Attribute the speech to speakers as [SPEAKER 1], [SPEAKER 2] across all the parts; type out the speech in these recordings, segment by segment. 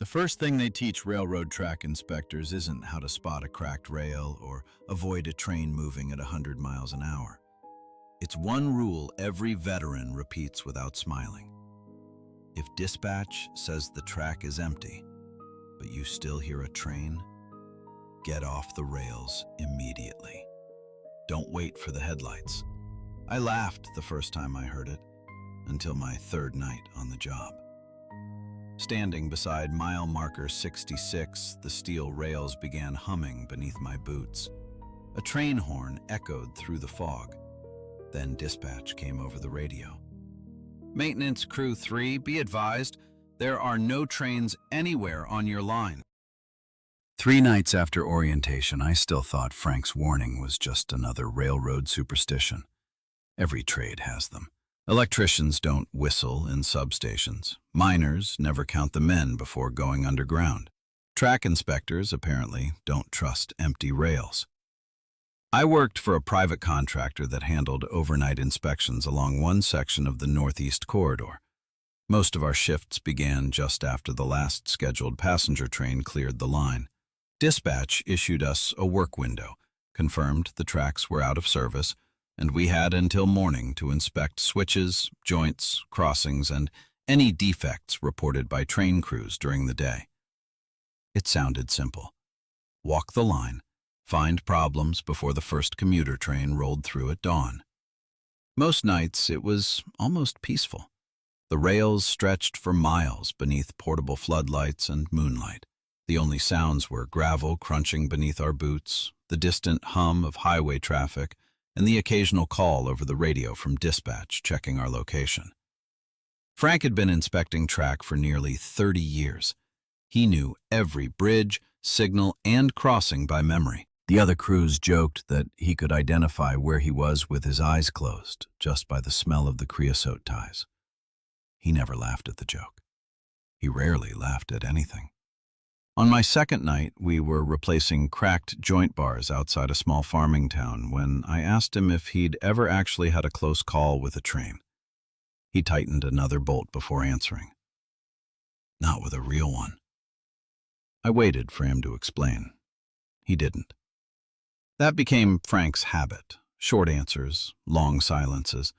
[SPEAKER 1] The first thing they teach railroad track inspectors isn't how to spot a cracked rail or avoid a train moving at 100 miles an hour. It's one rule every veteran repeats without smiling. If dispatch says the track is empty, but you still hear a train, get off the rails immediately. Don't wait for the headlights. I laughed the first time I heard it, until my third night on the job. Standing beside mile marker 66, the steel rails began humming beneath my boots. A train horn echoed through the fog. Then dispatch came over the radio. Maintenance Crew 3, be advised, there are no trains anywhere on your line. 3 nights after orientation, I still thought Frank's warning was just another railroad superstition. Every trade has them. Electricians don't whistle in substations. Miners never count the men before going underground. Track inspectors, apparently, don't trust empty rails. I worked for a private contractor that handled overnight inspections along one section of the Northeast Corridor. Most of our shifts began just after the last scheduled passenger train cleared the line. Dispatch issued us a work window, confirmed the tracks were out of service, and we had until morning to inspect switches, joints, crossings, and any defects reported by train crews during the day. It sounded simple. Walk the line, find problems before the first commuter train rolled through at dawn. Most nights it was almost peaceful. The rails stretched for miles beneath portable floodlights and moonlight. The only sounds were gravel crunching beneath our boots, the distant hum of highway traffic, and the occasional call over the radio from dispatch checking our location. Frank had been inspecting track for nearly 30 years. He knew every bridge, signal, and crossing by memory. The other crews joked that he could identify where he was with his eyes closed, just by the smell of the creosote ties. He never laughed at the joke. He rarely laughed at anything. On my second night, we were replacing cracked joint bars outside a small farming town when I asked him if he'd ever actually had a close call with a train. He tightened another bolt before answering. Not with a real one. I waited for him to explain. He didn't. That became Frank's habit. Short answers, long silences,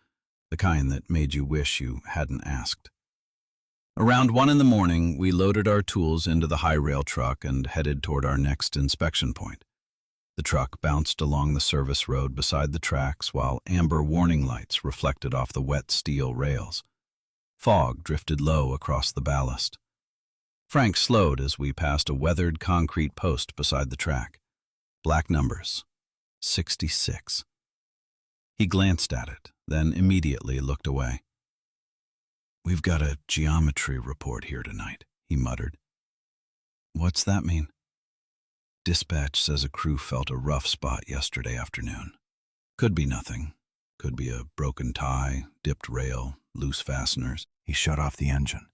[SPEAKER 1] the kind that made you wish you hadn't asked. Around 1 in the morning, we loaded our tools into the high-rail truck and headed toward our next inspection point. The truck bounced along the service road beside the tracks while amber warning lights reflected off the wet steel rails. Fog drifted low across the ballast. Frank slowed as we passed a weathered concrete post beside the track. Black numbers. 66. He glanced at it, then immediately looked away. "We've got a geometry report here tonight," he muttered. "What's that mean?" "Dispatch says a crew felt a rough spot yesterday afternoon. Could be nothing. Could be a broken tie, dipped rail, loose fasteners." He shut off the engine.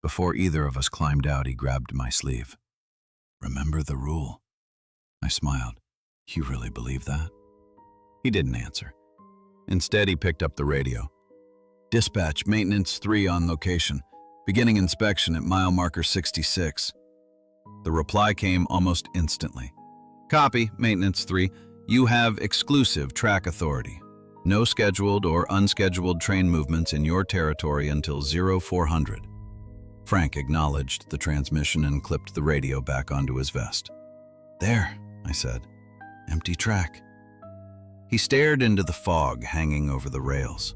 [SPEAKER 1] Before either of us climbed out, he grabbed my sleeve. "Remember the rule?" I smiled. "You really believe that?" He didn't answer. Instead, he picked up the radio. "Dispatch, Maintenance 3 on location. Beginning inspection at mile marker 66. The reply came almost instantly. "Copy, Maintenance 3. You have exclusive track authority. No scheduled or unscheduled train movements in your territory until 0400. Frank acknowledged the transmission and clipped the radio back onto his vest. "There," I said. "Empty track." He stared into the fog hanging over the rails.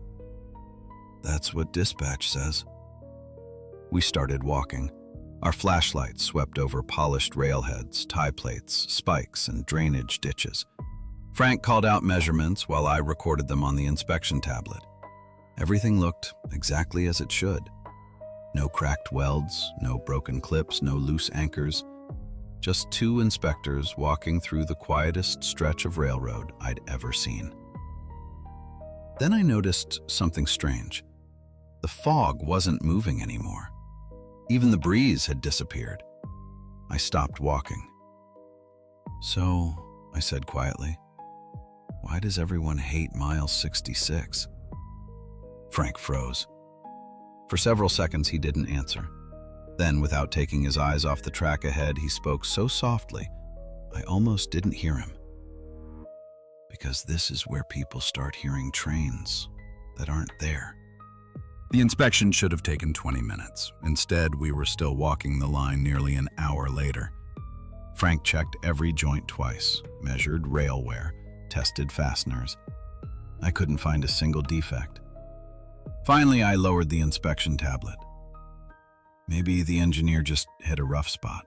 [SPEAKER 1] "That's what dispatch says." We started walking. Our flashlights swept over polished railheads, tie plates, spikes, and drainage ditches. Frank called out measurements while I recorded them on the inspection tablet. Everything looked exactly as it should. No cracked welds, no broken clips, no loose anchors. Just 2 inspectors walking through the quietest stretch of railroad I'd ever seen. Then I noticed something strange. The fog wasn't moving anymore. Even the breeze had disappeared. I stopped walking. "So," I said quietly, "why does everyone hate mile 66? Frank froze. For several seconds he didn't answer. Then, without taking his eyes off the track ahead, he spoke so softly, I almost didn't hear him. Because this is where people start hearing trains that aren't there. The inspection should have taken 20 minutes. Instead, we were still walking the line nearly an hour later. Frank checked every joint twice, measured rail wear, tested fasteners. I couldn't find a single defect. Finally, I lowered the inspection tablet. Maybe the engineer just hit a rough spot.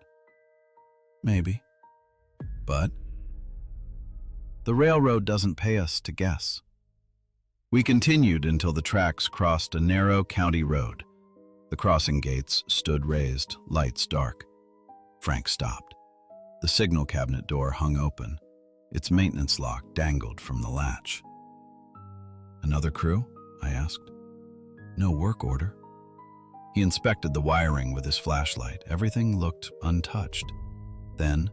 [SPEAKER 1] Maybe. But the railroad doesn't pay us to guess. We continued until the tracks crossed a narrow county road. The crossing gates stood raised, lights dark. Frank stopped. The signal cabinet door hung open. Its maintenance lock dangled from the latch. "Another crew?" I asked. "No work order." He inspected the wiring with his flashlight. Everything looked untouched. Then,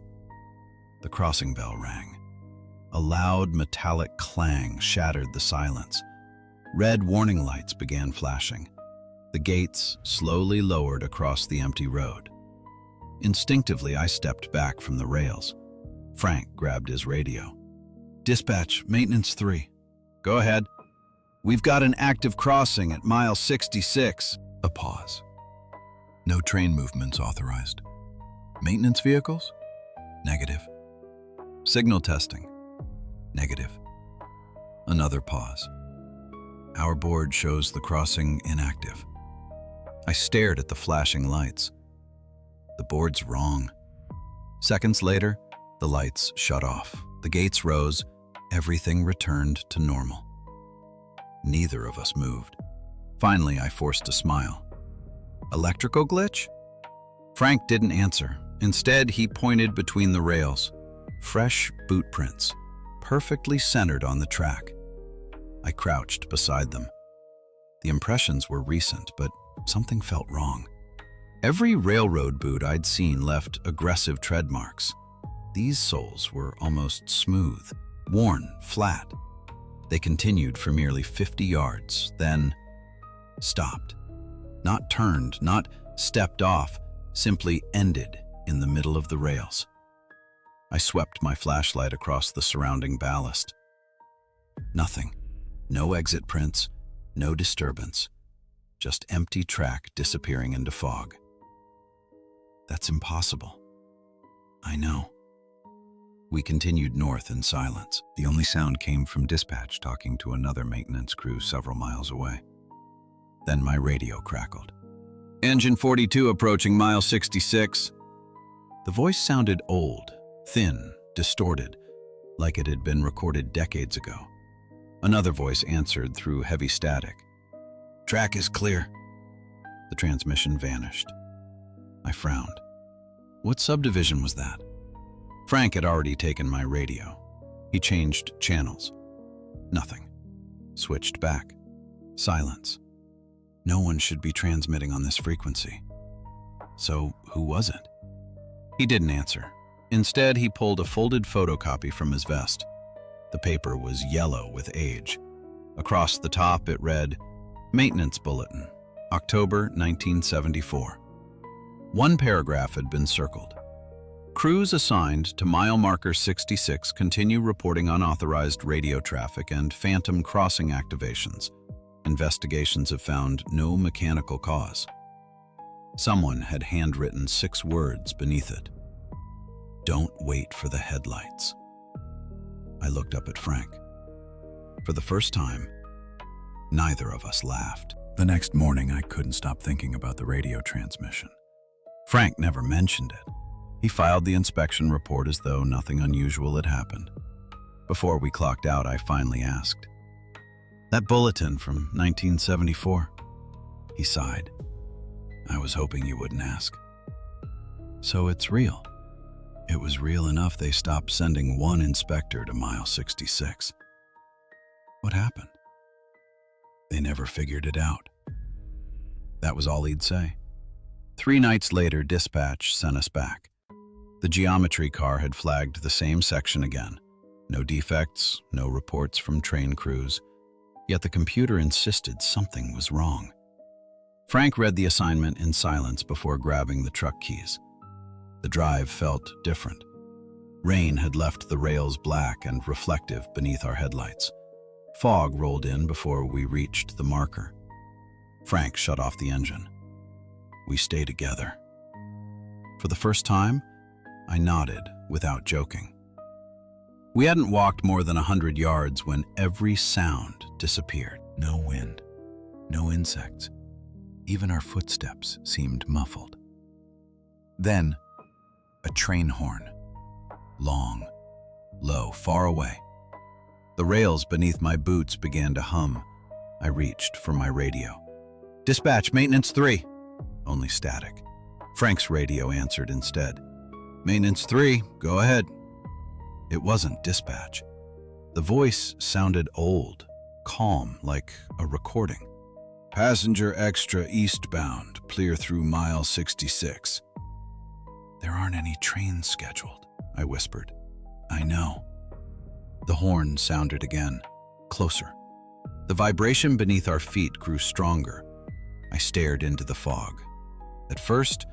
[SPEAKER 1] the crossing bell rang. A loud metallic clang shattered the silence. Red warning lights began flashing. The gates slowly lowered across the empty road. Instinctively, I stepped back from the rails. Frank grabbed his radio. "Dispatch, Maintenance 3. Go ahead. We've got an active crossing at mile 66. A pause. "No train movements authorized. Maintenance vehicles? Negative. Signal testing? Negative." Another pause. "Our board shows the crossing inactive." I stared at the flashing lights. The board's wrong. Seconds later, the lights shut off. The gates rose. Everything returned to normal. Neither of us moved. Finally, I forced a smile. "Electrical glitch?" Frank didn't answer. Instead, he pointed between the rails. Fresh boot prints, perfectly centered on the track. I crouched beside them. The impressions were recent, but something felt wrong. Every railroad boot I'd seen left aggressive tread marks. These soles were almost smooth, worn, flat. They continued for merely 50 yards, then stopped. Not turned, not stepped off, simply ended in the middle of the rails. I swept my flashlight across the surrounding ballast. Nothing. No exit prints, no disturbance. Just empty track disappearing into fog. That's impossible. I know. We continued north in silence. The only sound came from dispatch talking to another maintenance crew several miles away. Then my radio crackled. "Engine 42 approaching mile 66. The voice sounded old, thin, distorted, like it had been recorded decades ago. Another voice answered through heavy static. "Track is clear." The transmission vanished. I frowned. What subdivision was that? Frank had already taken my radio. He changed channels. Nothing. Switched back. Silence. No one should be transmitting on this frequency. So who was it? He didn't answer. Instead, he pulled a folded photocopy from his vest. The paper was yellow with age. Across the top, it read, "Maintenance Bulletin, October 1974. One paragraph had been circled. "Crews assigned to mile marker 66 continue reporting unauthorized radio traffic and phantom crossing activations. Investigations have found no mechanical cause." Someone had handwritten 6 words beneath it. "Don't wait for the headlights." I looked up at Frank. For the first time, neither of us laughed. The next morning, I couldn't stop thinking about the radio transmission. Frank never mentioned it. He filed the inspection report as though nothing unusual had happened. Before we clocked out, I finally asked, "That bulletin from 1974? He sighed. "I was hoping you wouldn't ask." "So it's real." It was real enough they stopped sending one inspector to mile 66. What happened? They never figured it out. That was all he'd say. 3 nights later, dispatch sent us back. The geometry car had flagged the same section again. No defects, no reports from train crews. Yet the computer insisted something was wrong. Frank read the assignment in silence before grabbing the truck keys. The drive felt different. Rain had left the rails black and reflective beneath our headlights. Fog rolled in before we reached the marker. Frank shut off the engine. We stayed together. For the first time, I nodded without joking. We hadn't walked more than 100 yards when every sound disappeared. No wind, no insects. Even our footsteps seemed muffled. Then, a train horn. Long, low, far away. The rails beneath my boots began to hum. I reached for my radio. "Dispatch, Maintenance 3. Only static. Frank's radio answered instead. "Maintenance 3, go ahead." It wasn't dispatch. The voice sounded old, calm, like a recording. "Passenger extra eastbound, clear through mile 66. "There aren't any trains scheduled," I whispered. "I know." The horn sounded again, closer. The vibration beneath our feet grew stronger. I stared into the fog. At first,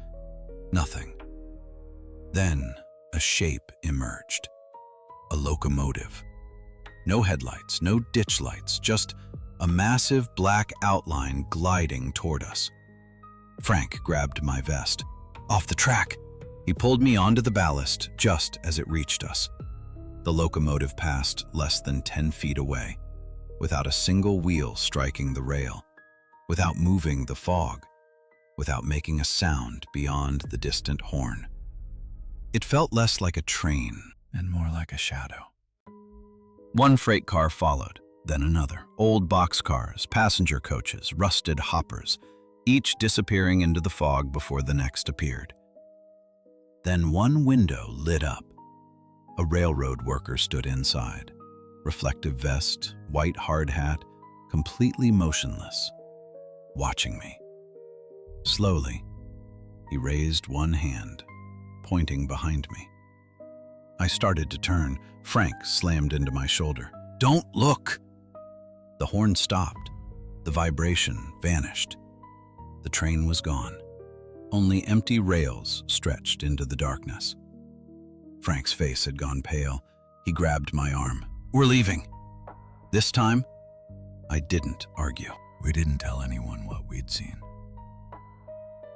[SPEAKER 1] nothing. Then, a shape emerged. A locomotive. No headlights, no ditch lights, just a massive black outline gliding toward us. Frank grabbed my vest. "Off the track!" He pulled me onto the ballast just as it reached us. The locomotive passed less than 10 feet away, without a single wheel striking the rail, without moving the fog, without making a sound beyond the distant horn. It felt less like a train and more like a shadow. One freight car followed, then another. Old boxcars, passenger coaches, rusted hoppers, each disappearing into the fog before the next appeared. Then one window lit up. A railroad worker stood inside. Reflective vest, white hard hat, completely motionless, watching me. Slowly, he raised one hand, pointing behind me. I started to turn. Frank slammed into my shoulder. "Don't look!" The horn stopped. The vibration vanished. The train was gone. Only empty rails stretched into the darkness. Frank's face had gone pale. He grabbed my arm. "We're leaving." This time, I didn't argue. We didn't tell anyone what we'd seen.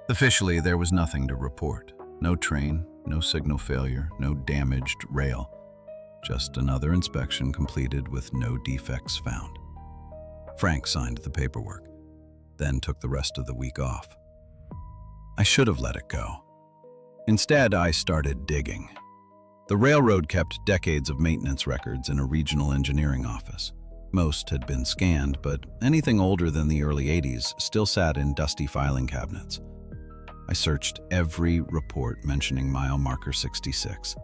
[SPEAKER 1] Officially, there was nothing to report. No train, no signal failure, no damaged rail. Just another inspection completed with no defects found. Frank signed the paperwork, then took the rest of the week off. I should have let it go. Instead, I started digging. The railroad kept decades of maintenance records in a regional engineering office. Most had been scanned, but anything older than the early 80s still sat in dusty filing cabinets. I searched every report mentioning mile marker 66.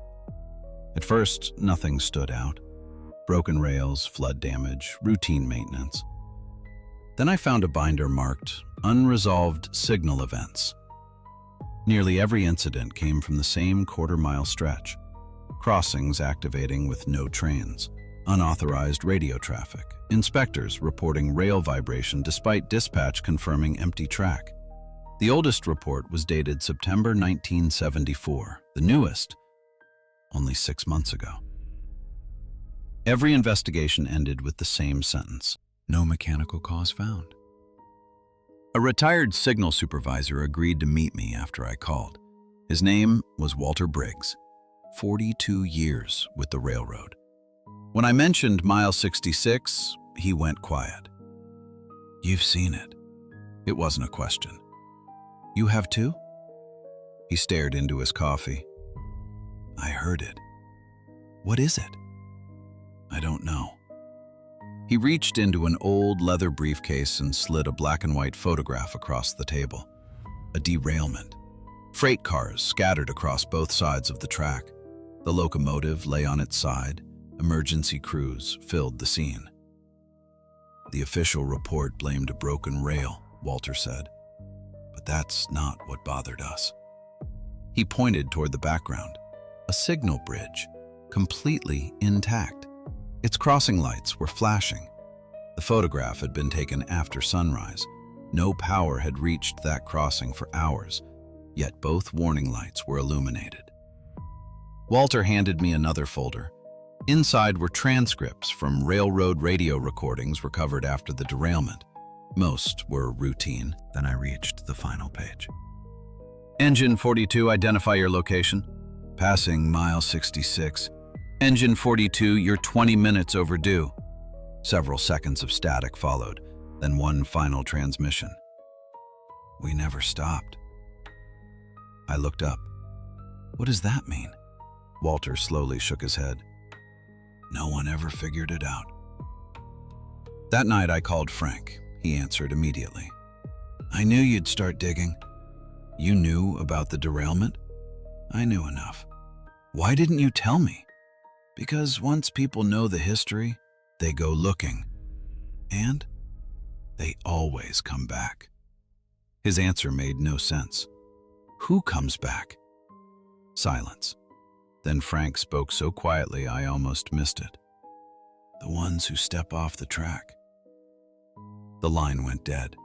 [SPEAKER 1] At first, nothing stood out. Broken rails, flood damage, routine maintenance. Then I found a binder marked Unresolved Signal Events. Nearly every incident came from the same quarter-mile stretch. Crossings activating with no trains, unauthorized radio traffic, inspectors reporting rail vibration despite dispatch confirming empty track. The oldest report was dated September 1974, the newest, only 6 months ago. Every investigation ended with the same sentence: no mechanical cause found. A retired signal supervisor agreed to meet me after I called. His name was Walter Briggs, 42 years with the railroad. When I mentioned mile 66, he went quiet. "You've seen it." It wasn't a question. "You have too?" He stared into his coffee. "I heard it." "What is it?" "I don't know." He reached into an old leather briefcase and slid a black and white photograph across the table. A derailment. Freight cars scattered across both sides of the track. The locomotive lay on its side. Emergency crews filled the scene. "The official report blamed a broken rail," Walter said. "But that's not what bothered us." He pointed toward the background. A signal bridge, completely intact. Its crossing lights were flashing. The photograph had been taken after sunrise. No power had reached that crossing for hours, yet both warning lights were illuminated. Walter handed me another folder. Inside were transcripts from railroad radio recordings recovered after the derailment. Most were routine. Then I reached the final page. Engine 42, identify your location. Passing mile 66. Engine 42, you're 20 minutes overdue. Several seconds of static followed, then one final transmission. We never stopped. I looked up. What does that mean? Walter slowly shook his head. No one ever figured it out. That night I called Frank. He answered immediately. I knew you'd start digging. You knew about the derailment? I knew enough. Why didn't you tell me? Because once people know the history, they go looking. And they always come back. His answer made no sense. Who comes back? Silence. Then Frank spoke so quietly I almost missed it. The ones who step off the track. The line went dead.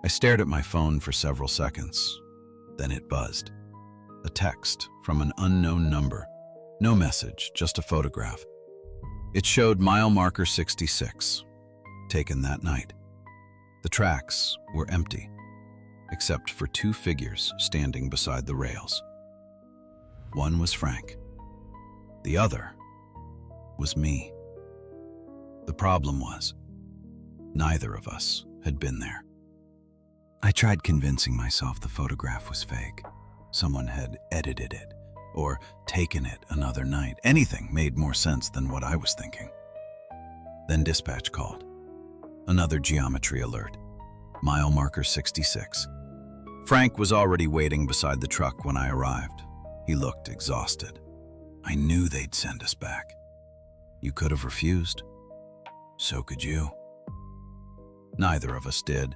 [SPEAKER 1] I stared at my phone for several seconds. Then it buzzed. A text from an unknown number. No message, just a photograph. It showed mile marker 66, taken that night. The tracks were empty, except for two figures standing beside the rails. One was Frank. The other was me. The problem was, neither of us had been there. I tried convincing myself the photograph was fake. Someone had edited it, or taken it another night. Anything made more sense than what I was thinking. Then dispatch called. Another geometry alert. Mile marker 66. Frank was already waiting beside the truck when I arrived. He looked exhausted. I knew they'd send us back. You could have refused. So could you. Neither of us did.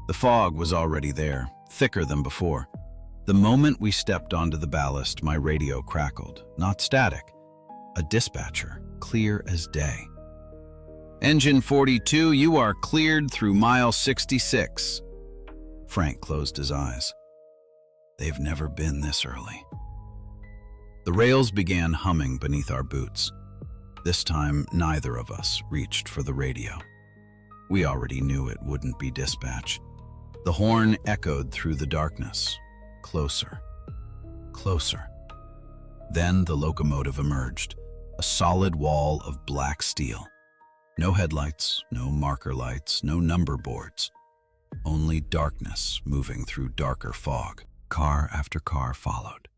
[SPEAKER 1] The fog was already there, thicker than before. The moment we stepped onto the ballast, my radio crackled. Not static. A dispatcher, clear as day. Engine 42, you are cleared through mile 66. Frank closed his eyes. They've never been this early. The rails began humming beneath our boots. This time, neither of us reached for the radio. We already knew it wouldn't be dispatch. The horn echoed through the darkness. Closer. Closer. Then the locomotive emerged, a solid wall of black steel. No headlights, no marker lights, no number boards. Only darkness moving through darker fog. Car after car followed.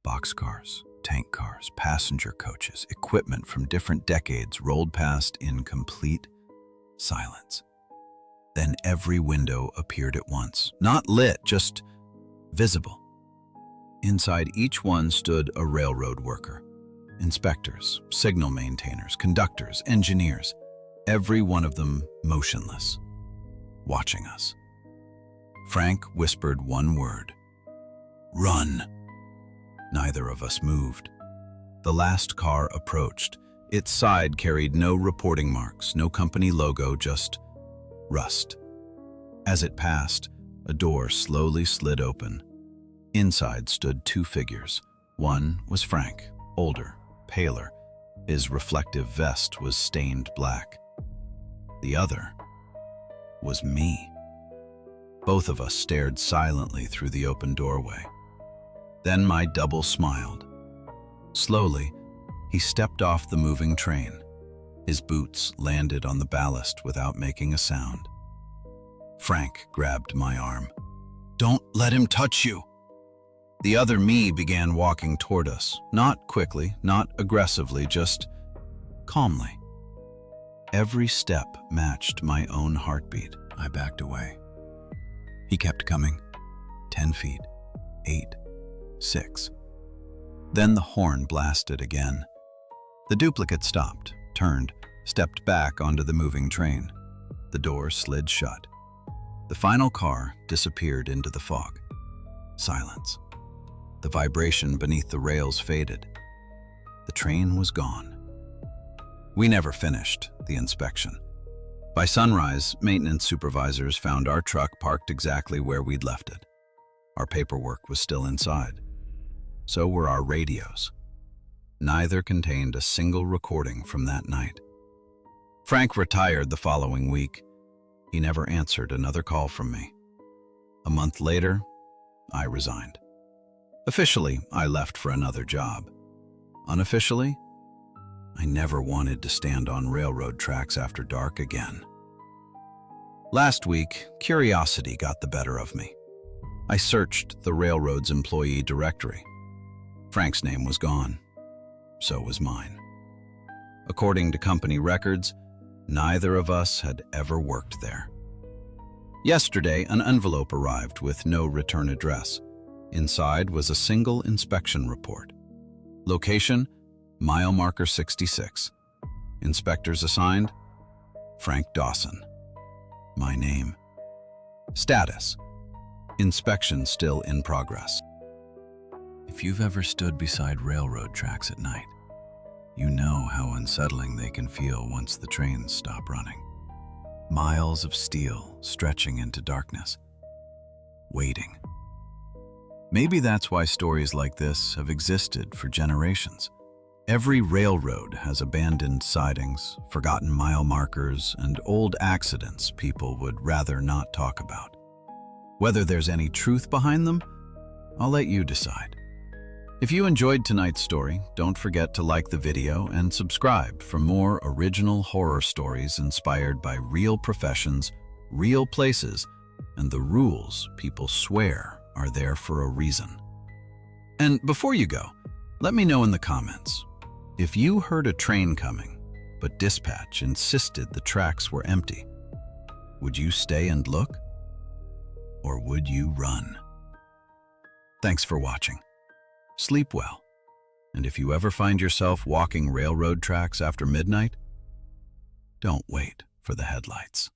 [SPEAKER 1] Boxcars, tank cars, passenger coaches, equipment from different decades rolled past in complete silence. Then every window appeared at once. Not lit, just visible. Inside each one stood a railroad worker. Inspectors, signal maintainers, conductors, engineers. Every one of them motionless, watching us. Frank whispered one word. Run. Neither of us moved. The last car approached. Its side carried no reporting marks, no company logo, just rust. As it passed, a door slowly slid open. Inside stood two figures. One was Frank, older, paler. His reflective vest was stained black. The other was me. Both of us stared silently through the open doorway. Then my double smiled. Slowly, he stepped off the moving train. His boots landed on the ballast without making a sound. Frank grabbed my arm. Don't let him touch you. The other me began walking toward us, not quickly, not aggressively, just calmly. Every step matched my own heartbeat. I backed away. He kept coming. 10 feet, 8, 6. Then the horn blasted again. The duplicate stopped, turned, stepped back onto the moving train. The door slid shut. The final car disappeared into the fog. Silence. The vibration beneath the rails faded. The train was gone. We never finished the inspection. By sunrise, maintenance supervisors found our truck parked exactly where we'd left it. Our paperwork was still inside. So were our radios. Neither contained a single recording from that night. Frank retired the following week. He never answered another call from me. A month later, I resigned. Officially, I left for another job. Unofficially, I never wanted to stand on railroad tracks after dark again. Last week, curiosity got the better of me. I searched the railroad's employee directory. Frank's name was gone. So was mine. According to company records, neither of us had ever worked there. Yesterday, an envelope arrived with no return address. Inside was a single inspection report. Location, mile marker 66. Inspectors assigned, Frank Dawson. My name. Status, inspection still in progress. If you've ever stood beside railroad tracks at night, you know how unsettling they can feel once the trains stop running. Miles of steel stretching into darkness, waiting. Maybe that's why stories like this have existed for generations. Every railroad has abandoned sidings, forgotten mile markers, and old accidents people would rather not talk about. Whether there's any truth behind them, I'll let you decide. If you enjoyed tonight's story, don't forget to like the video and subscribe for more original horror stories inspired by real professions, real places, and the rules people swear are there for a reason. And before you go, let me know in the comments, if you heard a train coming, but dispatch insisted the tracks were empty, would you stay and look? Or would you run? Thanks for watching. Sleep well, and if you ever find yourself walking railroad tracks after midnight, don't wait for the headlights.